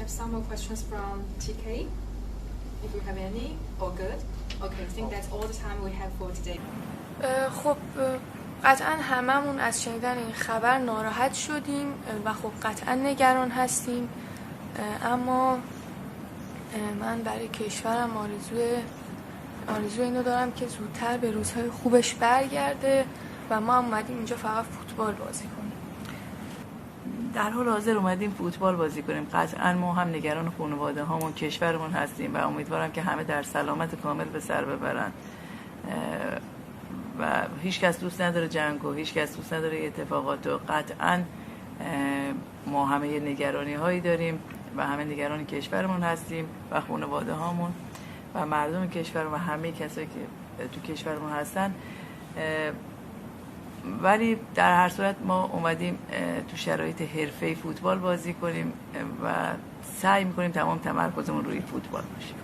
have some more questions from TK, if you have any, or good. Okay, I think that's all the time we have for today. خب قطعا هممون از شنیدن این خبر ناراحت شدیم و خب قطعا نگران هستیم، اما من برای کشورم آرزو اینو دارم که زودتر به روزهای خوبش برگرده و ما اومدیم اینجا فقط فوتبال بازی کنیم. در حال حاضر اومدیم فوتبال بازی کنیم. قطعا ما هم نگران خانواده هامون، کشورمون هستیم و امیدوارم که همه در سلامت کامل به سر ببرن و هیچ کس دوست نداره جنگ و هیچ کس دوست نداره اتفاقات و قطعا ما همه نگرانی هایی داریم و همه نگران کشورمون هستیم و خانواده هامون و مردم کشور و همه کسایی که تو کشورمون هستن، ولی در هر صورت ما اومدیم تو شرایط حرفه‌ای فوتبال بازی کنیم و سعی می‌کنیم تمام تمرکزمون روی فوتبال باشه.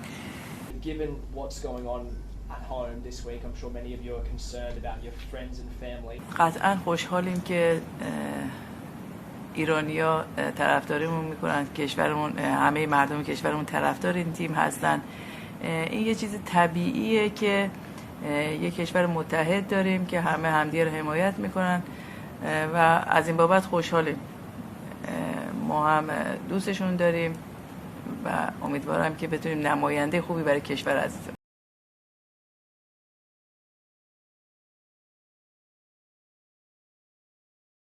Given what's going on at home this week, I'm sure many of you are concerned about your friends and family. قطعا خوشحالیم که ایرانی‌ها طرفداریمون میکنن، کشورمون، همه مردم کشورمون طرفدار این تیم هستن. این یه چیز طبیعیه که یک کشور متحد داریم که همه همدیگه رو حمایت میکنن و از این بابت خوشحالیم. ما هم دوستشون داریم و امیدوارم که بتونیم نماینده خوبی برای کشور عزیزم